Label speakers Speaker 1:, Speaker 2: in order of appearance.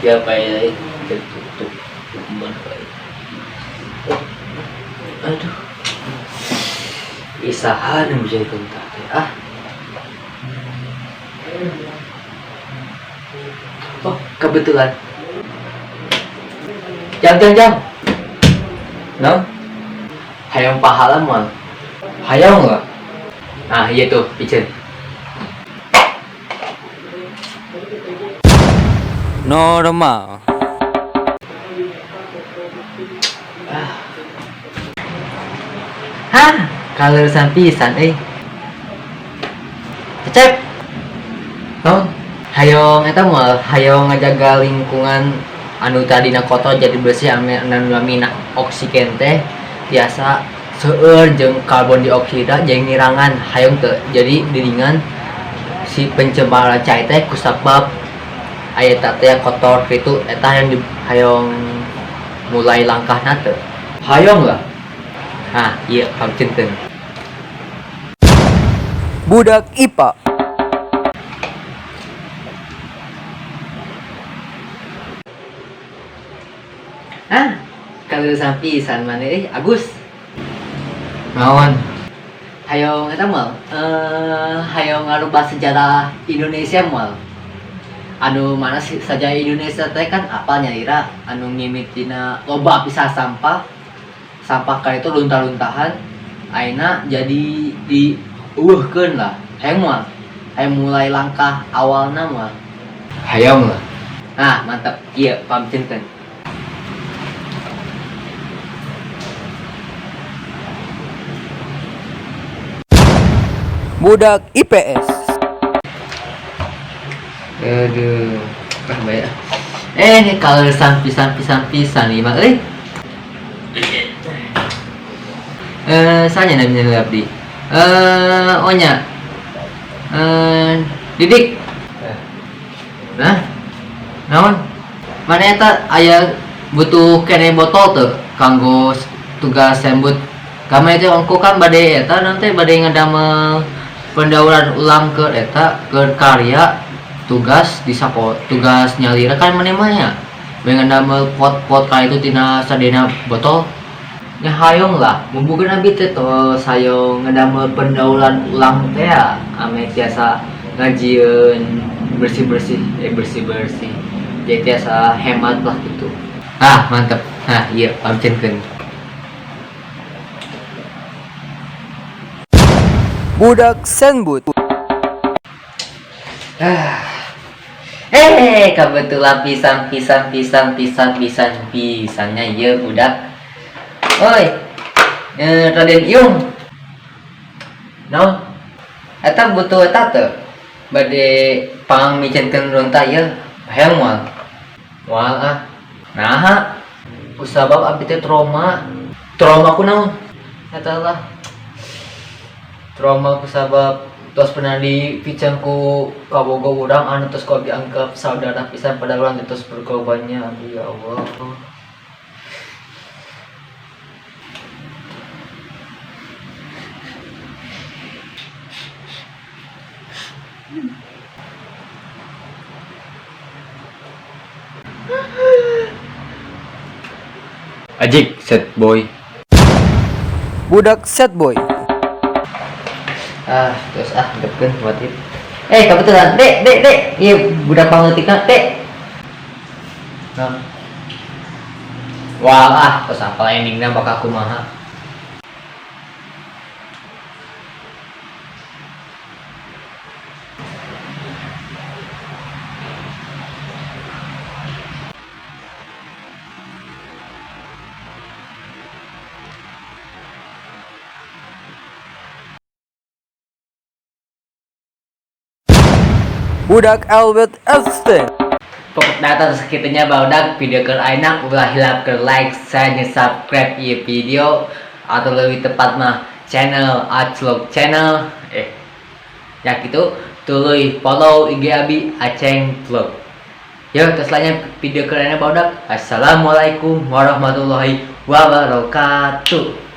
Speaker 1: Dia pakai tertutup kuman pakai. Aduh. Isahan yang bisa kontak ya. Oh, kebetulan. Jang. No? Hayang pahala mal. Hayang nggak? Nah, iya tuh, Icen.
Speaker 2: Normal.
Speaker 1: Hah, kalau sampisan Cecep. No? Hayong eta moal, hayong ngajaga lingkungan anu tadina kotor jadi bersih anu lamina oksigen teh biasa seueur jeung karbon dioksida jeung nirangan hayong teu jadi didingan si pencemar cai teh kusabab aya teh kotor kitu eta yang hayong mulai langkahna teu hayong lah. Nah ieu pamcenteun
Speaker 2: Budak IPA.
Speaker 1: kalau sampisan mana Agus naon hayong eta moal hayong ngarubah sejarah Indonesia moal anu mana saja Indonesia teh kan apalnya ira anu ngimitina loba pisah sampah ka itu luntah-luntahan ayeuna jadi dieuweuhkeun lah hayong moal hayong mulai langkah awalna moal hayong lah. Nah mantap ieu pamcenteun
Speaker 2: Budak IPS.
Speaker 1: aduh banyak kalau sampisan nih mah saya namanya Abdi onya Didik nah naon mana eta aya butuh kene botol tuh kanggo tugas sembut kami itu ongko kan bade eta nanti bade ngedamel pendauran ulang ke eta ke karya tugas di sapo tugas nyalira kan menemanya dengan damel pot-pot kali itu tina sadena botol ngahayong lah membukeun abi teh to sayong ngedamel pendauran ulang teh ame tiasa ngajieun bersih-bersih jadi tiasa hemat lah gitu. Mantep. Iya pamcenkeun
Speaker 2: Budak Senbut.
Speaker 1: Kebetulan pisannya iya budak. Oi, Raden Iung. No, eta butuh eta teu bade pangmicenkeun ronta ieu hayang moal. Moal Nah, kusabab abdi teh trauma kunaon? Eta lah. Trauma kusabab tos pernah dipicang ku kabogo urang anu tos ku dianggap saudara pisan pada urang tos berkorbannya abdi ya Allah. Ajik set boy.
Speaker 2: Budak set boy.
Speaker 1: Terus deken watit. Kebetulan dek. Iya budak pangleutikna dek. Nah. Wah, terus apa endingnya bakal kumaha?
Speaker 2: Budak Albert Einstein.
Speaker 1: Pokok data sekitunya baudak video ke aina ulah hilap ke like share subscribe ya video atau lebih tepat mah channel Aclog channel ya gitu tuluy follow IG abi Aceng Vlog. Yo terus lainnya video ke aina baudak. Assalamualaikum warahmatullahi wabarakatuh.